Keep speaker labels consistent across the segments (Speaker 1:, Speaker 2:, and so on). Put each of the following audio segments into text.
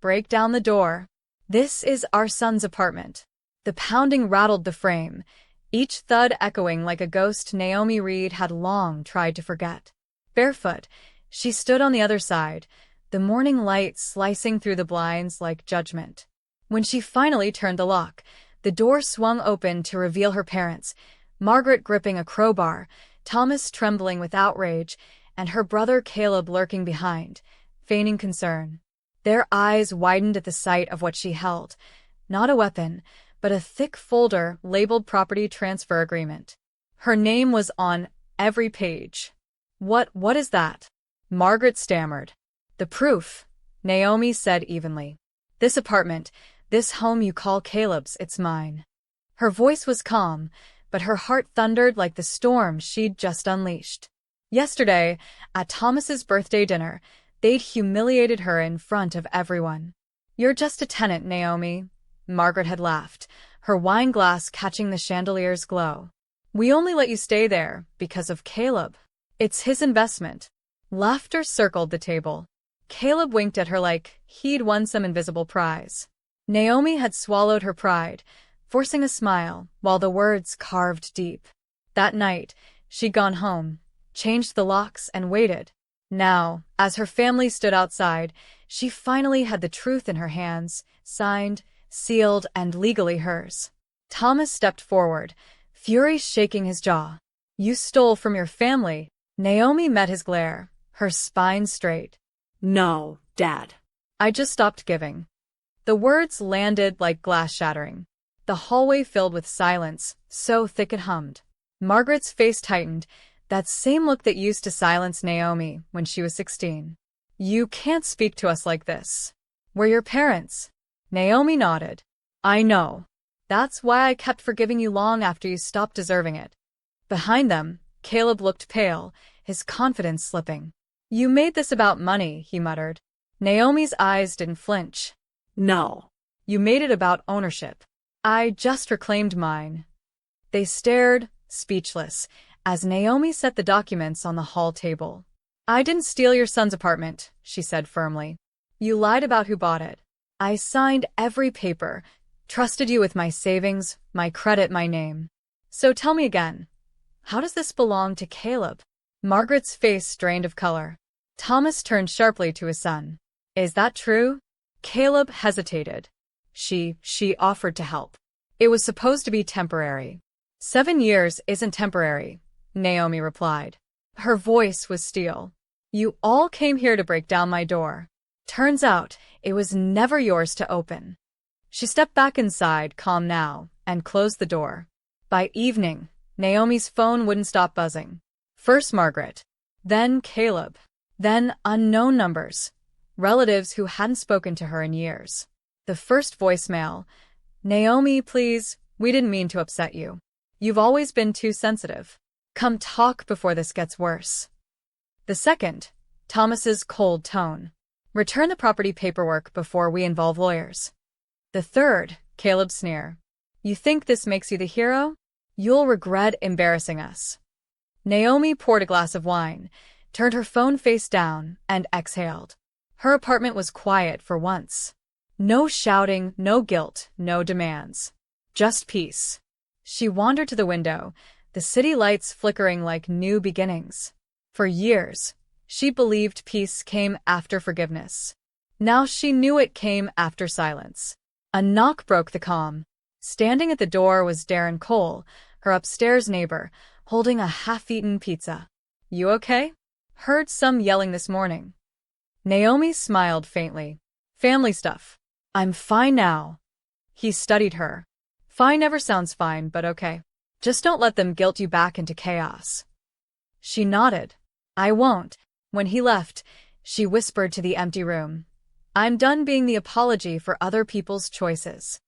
Speaker 1: break down the door. This is our son's apartment. The pounding rattled the frame, each thud echoing like a ghost Naomi Reed had long tried to forget. Barefoot, she stood on the other side, the morning light slicing through the blinds like judgment. When she finally turned the lock, the door swung open to reveal her parents, Margaret gripping a crowbar, Thomas trembling with outrage, and her brother Caleb lurking behind, feigning concern. Their eyes widened at the sight of what she held. Not a weapon, but a thick folder labeled Property Transfer Agreement. Her name was on every page. What is that? Margaret stammered. The proof, Naomi said evenly. This apartment, this home you call Caleb's, it's mine. Her voice was calm, but her heart thundered like the storm she'd just unleashed. Yesterday, at Thomas's birthday dinner, they'd humiliated her in front of everyone. You're just a tenant, Naomi, Margaret had laughed, her wine glass catching the chandelier's glow. We only let you stay there because of Caleb. It's his investment. Laughter circled the table. Caleb winked at her like he'd won some invisible prize. Naomi had swallowed her pride, forcing a smile while the words carved deep. That night, she'd gone home, changed the locks, and waited. Now, as her family stood outside, she finally had the truth in her hands, signed, sealed, and legally hers. Thomas stepped forward, fury shaking his jaw. You stole from your family. Naomi met his glare, her spine straight.
Speaker 2: No, Dad.
Speaker 1: I just stopped giving. The words landed like glass shattering. The hallway filled with silence, so thick it hummed. Margaret's face tightened, that same look that used to silence Naomi when she was 16. You can't speak to us like this. We're your parents. Naomi nodded. I know. That's why I kept forgiving you long after you stopped deserving it. Behind them, Caleb looked pale, his confidence slipping. You made this about money, he muttered. Naomi's eyes didn't flinch.
Speaker 2: No.
Speaker 1: You made it about ownership. I just reclaimed mine. They stared, speechless, as Naomi set the documents on the hall table. I didn't steal your son's apartment, she said firmly. You lied about who bought it. I signed every paper, trusted you with my savings, my credit, my name. So tell me again, how does this belong to Caleb? Margaret's face strained of color. Thomas turned sharply to his son. Is that true? Caleb hesitated. She offered to help. It was supposed to be temporary. 7 years isn't temporary, Naomi replied. Her voice was steel. You all came here to break down my door. Turns out, it was never yours to open. She stepped back inside, calm now, and closed the door. By evening, Naomi's phone wouldn't stop buzzing. First Margaret, then Caleb, then unknown numbers, relatives who hadn't spoken to her in years. The first voicemail, Naomi, please, we didn't mean to upset you. You've always been too sensitive. Come talk before this gets worse. The second, Thomas's cold tone. Return the property paperwork before we involve lawyers. The third, Caleb's sneer. You think this makes you the hero? You'll regret embarrassing us. Naomi poured a glass of wine, turned her phone face down, and exhaled. Her apartment was quiet for once. No shouting, no guilt, no demands. Just peace. She wandered to the window, the city lights flickering like new beginnings. For years, she believed peace came after forgiveness. Now she knew it came after silence. A knock broke the calm. Standing at the door was Darren Cole, her upstairs neighbor, holding a half-eaten pizza. You okay? Heard some yelling this morning. Naomi smiled faintly. Family stuff. I'm fine now. He studied her. Fine never sounds fine, but okay. Just don't let them guilt you back into chaos. She nodded. I won't. When he left, she whispered to the empty room. I'm done being the apology for other people's choices.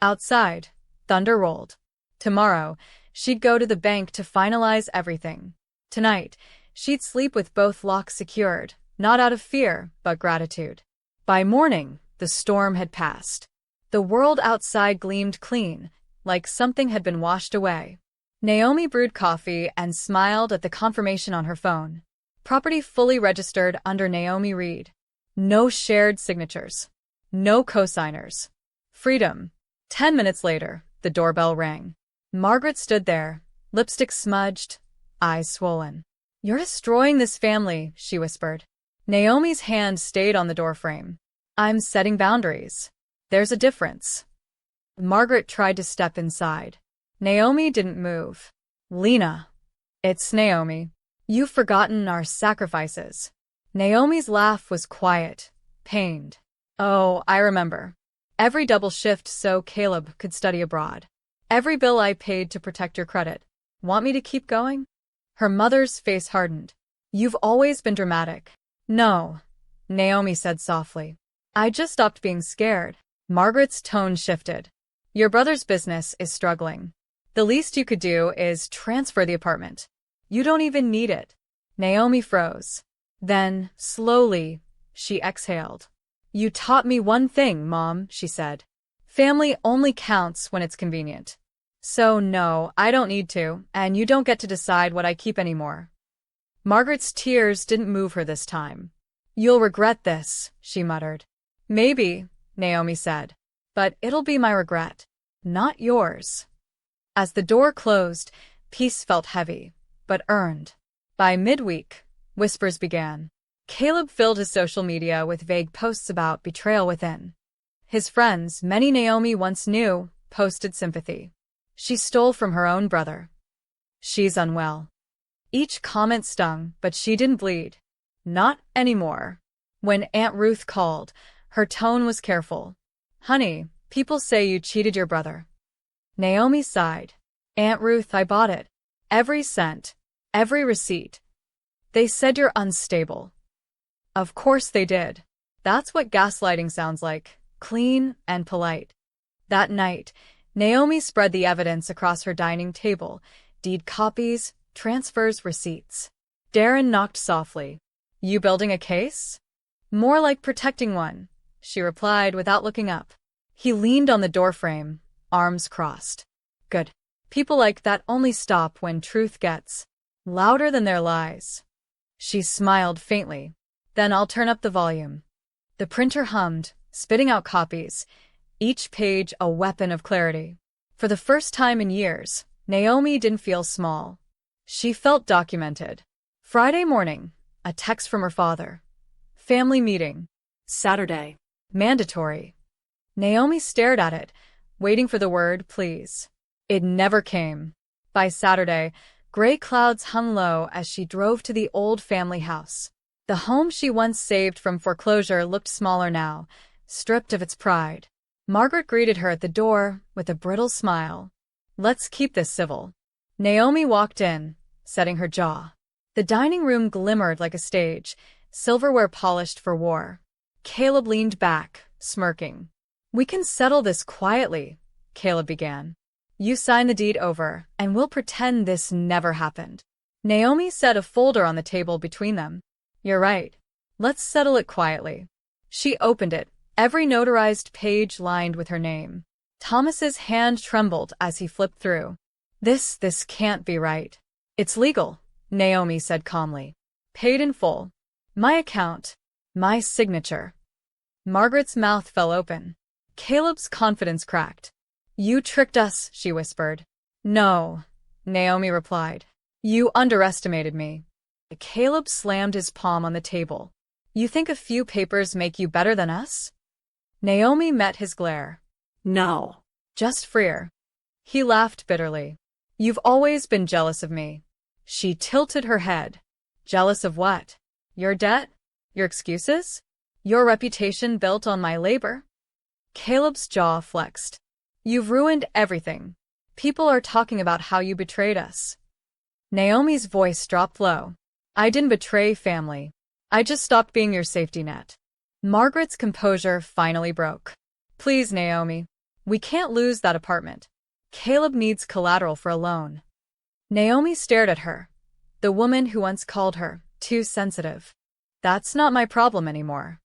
Speaker 1: Outside, thunder rolled. Tomorrow, she'd go to the bank to finalize everything. Tonight, she'd sleep with both locks secured, not out of fear, but gratitude. By morning, the storm had passed. The world outside gleamed clean, like something had been washed away. Naomi brewed coffee and smiled at the confirmation on her phone. Property fully registered under Naomi Reed. No shared signatures. No cosigners. Freedom. 10 minutes later, the doorbell rang. Margaret stood there, lipstick smudged, eyes swollen. "You're destroying this family," she whispered. Naomi's hand stayed on the doorframe. "I'm setting boundaries. There's a difference." Margaret tried to step inside. Naomi didn't move. "Lena." "It's Naomi. You've forgotten our sacrifices." Naomi's laugh was quiet, pained. "Oh, I remember. Every double shift so Caleb could study abroad. Every bill I paid to protect your credit. Want me to keep going?" Her mother's face hardened. "You've always been dramatic." "No," Naomi said softly. "I just stopped being scared." Margaret's tone shifted. "Your brother's business is struggling. The least you could do is transfer the apartment. You don't even need it." Naomi froze. Then, slowly, she exhaled. "You taught me one thing, Mom," she said. "Family only counts when it's convenient. So no, I don't need to, and you don't get to decide what I keep anymore." Margaret's tears didn't move her this time. "You'll regret this," she muttered. "Maybe," Naomi said. "But it'll be my regret, not yours." As the door closed, peace felt heavy, but earned. By midweek, whispers began. Caleb filled his social media with vague posts about betrayal within. His friends, many Naomi once knew, posted sympathy. "She stole from her own brother. She's unwell." Each comment stung, but she didn't bleed. Not anymore. When Aunt Ruth called, her tone was careful. "Honey, people say you cheated your brother." Naomi sighed. "Aunt Ruth, I bought it. Every cent. Every receipt. They said you're unstable." Of course they did. That's what gaslighting sounds like. Clean and polite. That night, Naomi spread the evidence across her dining table. Deed copies, transfers, receipts. Darren knocked softly. "You building a case?" "More like protecting one," she replied without looking up. He leaned on the doorframe, arms crossed. "Good. People like that only stop when truth gets louder than their lies." She smiled faintly. "Then I'll turn up the volume." The printer hummed, spitting out copies, each page a weapon of clarity. For the first time in years, Naomi didn't feel small. She felt documented. Friday morning, a text from her father. Family meeting.
Speaker 2: Saturday.
Speaker 1: Mandatory. Naomi stared at it, waiting for the word please. It never came. By Saturday, gray clouds hung low as she drove to the old family house. The home she once saved from foreclosure looked smaller now, stripped of its pride. Margaret greeted her at the door with a brittle smile. "Let's keep this civil." Naomi walked in, setting her jaw. The dining room glimmered like a stage, silverware polished for war. Caleb leaned back, smirking. "We can settle this quietly," Caleb began. "You sign the deed over, and we'll pretend this never happened." Naomi set a folder on the table between them. "You're right. Let's settle it quietly." She opened it, every notarized page lined with her name. Thomas's hand trembled as he flipped through. This can't be right." "It's legal," Naomi said calmly. "Paid in full. My account. My signature." Margaret's mouth fell open. Caleb's confidence cracked. "You tricked us," she whispered. "No," Naomi replied. "You underestimated me." Caleb slammed his palm on the table. "You think a few papers make you better than us?" Naomi met his glare.
Speaker 2: "No."
Speaker 1: "Just freer." He laughed bitterly. "You've always been jealous of me." She tilted her head. "Jealous of what? Your debt? Your excuses? Your reputation built on my labor?" Caleb's jaw flexed. "You've ruined everything. People are talking about how you betrayed us." Naomi's voice dropped low. "I didn't betray family. I just stopped being your safety net." Margaret's composure finally broke. "Please, Naomi. We can't lose that apartment. Caleb needs collateral for a loan." Naomi stared at her, the woman who once called her too sensitive. "That's not my problem anymore."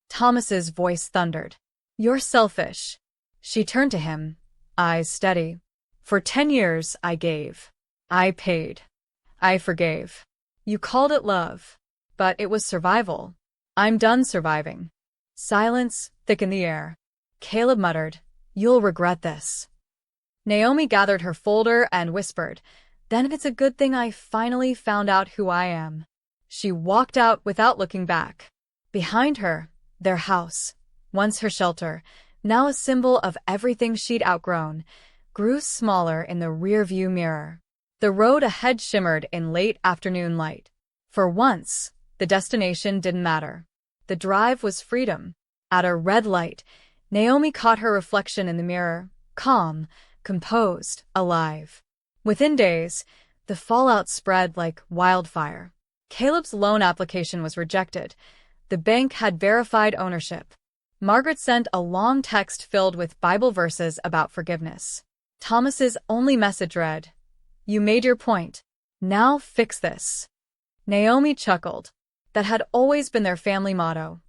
Speaker 1: Thomas's voice thundered. "You're selfish." She turned to him, eyes steady. "For 10 years I gave. I paid. I forgave. You called it love. But it was survival. I'm done surviving." Silence, thick in the air. Caleb muttered, "You'll regret this." Naomi gathered her folder and whispered, "Then it's a good thing I finally found out who I am." She walked out without looking back. Behind her, their house, once her shelter, now a symbol of everything she'd outgrown, grew smaller in the rearview mirror. The road ahead shimmered in late afternoon light. For once, the destination didn't matter. The drive was freedom. At a red light, Naomi caught her reflection in the mirror, calm, composed, alive. Within days, the fallout spread like wildfire. Caleb's loan application was rejected. The bank had verified ownership. Margaret sent a long text filled with Bible verses about forgiveness. Thomas's only message read, "You made your point. Now fix this." Naomi chuckled. That had always been their family motto.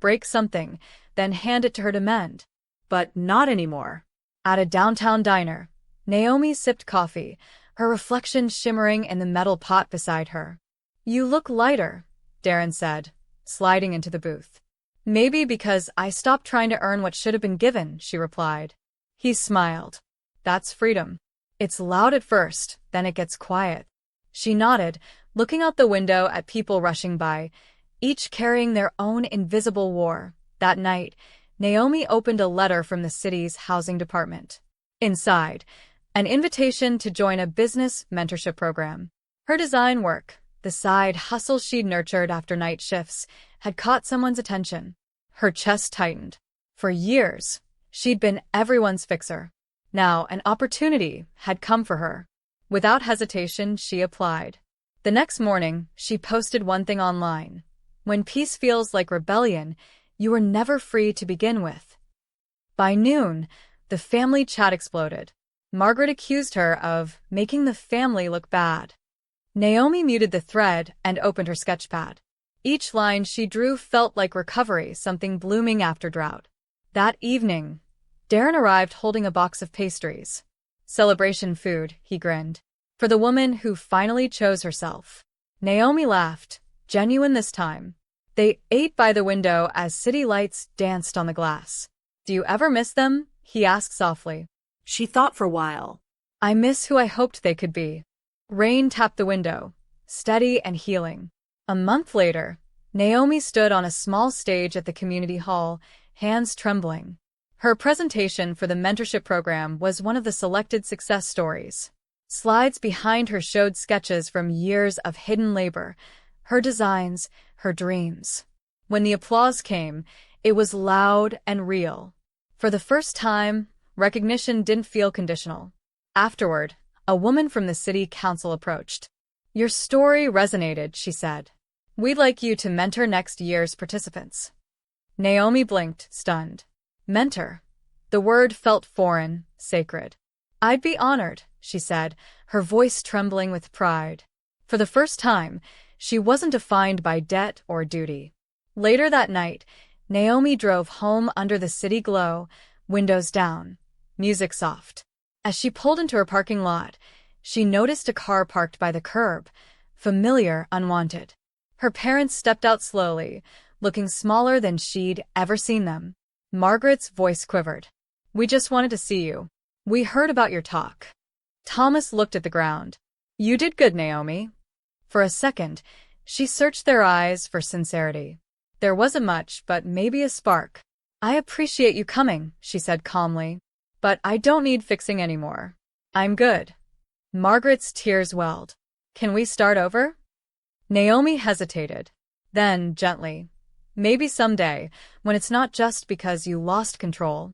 Speaker 1: Break something, then hand it to her to mend.
Speaker 2: But not anymore.
Speaker 1: At a downtown diner, Naomi sipped coffee, her reflection shimmering in the metal pot beside her. "You look lighter," Darren said, sliding into the booth. "Maybe because I stopped trying to earn what should have been given," she replied. He smiled. "That's freedom. It's loud at first, then it gets quiet." She nodded, looking out the window at people rushing by, each carrying their own invisible war. That night, Naomi opened a letter from the city's housing department. Inside, an invitation to join a business mentorship program. Her design work, the side hustle she'd nurtured after night shifts, had caught someone's attention. Her chest tightened. For years, she'd been everyone's fixer. Now an opportunity had come for her. Without hesitation, she applied. The next morning, she posted one thing online. "When peace feels like rebellion, you were never free to begin with." By noon, the family chat exploded. Margaret accused her of making the family look bad. Naomi muted the thread and opened her sketchpad. Each line she drew felt like recovery, something blooming after drought. That evening, Darren arrived holding a box of pastries. "Celebration food," he grinned. "For the woman who finally chose herself." Naomi laughed, genuine this time. They ate by the window as city lights danced on the glass. "Do you ever miss them?" he asked softly.
Speaker 2: She thought for a while.
Speaker 1: "I miss who I hoped they could be." Rain tapped the window, steady and healing. A month later, Naomi stood on a small stage at the community hall, hands trembling. Her presentation for the mentorship program was one of the selected success stories. Slides behind her showed sketches from years of hidden labor, her designs, her dreams. When the applause came, it was loud and real. For the first time, recognition didn't feel conditional. Afterward, a woman from the city council approached. "Your story resonated," she said. "We'd like you to mentor next year's participants." Naomi blinked, stunned. Mentor. The word felt foreign, sacred. "I'd be honored," she said, her voice trembling with pride. For the first time, she wasn't defined by debt or duty. Later that night, Naomi drove home under the city glow, windows down, music soft. As she pulled into her parking lot, she noticed a car parked by the curb, familiar, unwanted. Her parents stepped out slowly, looking smaller than she'd ever seen them. Margaret's voice quivered. "We just wanted to see you. We heard about your talk." Thomas looked at the ground. "You did good, Naomi." For a second, she searched their eyes for sincerity. There wasn't much, but maybe a spark. "I appreciate you coming," she said calmly. "But I don't need fixing anymore. I'm good." Margaret's tears welled. "Can we start over?" Naomi hesitated. Then, gently, "Maybe someday, when it's not just because you lost control."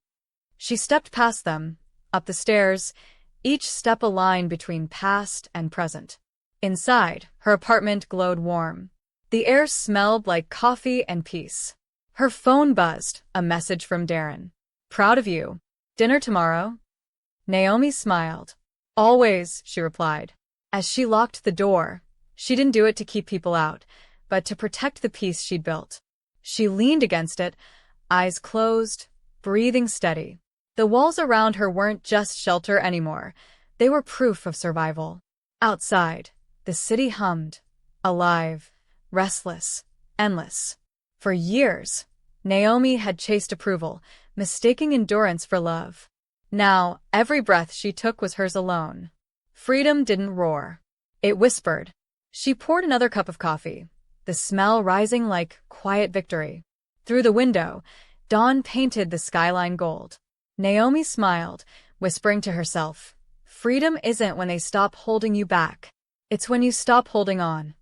Speaker 1: She stepped past them, up the stairs, each step a line between past and present. Inside, her apartment glowed warm. The air smelled like coffee and peace. Her phone buzzed, a message from Darren. "Proud of you. Dinner tomorrow?" Naomi smiled. "Always," she replied. As she locked the door, she didn't do it to keep people out, but to protect the peace she'd built. She leaned against it, eyes closed, breathing steady. The walls around her weren't just shelter anymore. They were proof of survival. Outside, the city hummed, alive, restless, endless. For years, Naomi had chased approval, mistaking endurance for love. Now, every breath she took was hers alone. Freedom didn't roar. It whispered. She poured another cup of coffee, the smell rising like quiet victory. Through the window, dawn painted the skyline gold. Naomi smiled, whispering to herself, "Freedom isn't when they stop holding you back. It's when you stop holding on."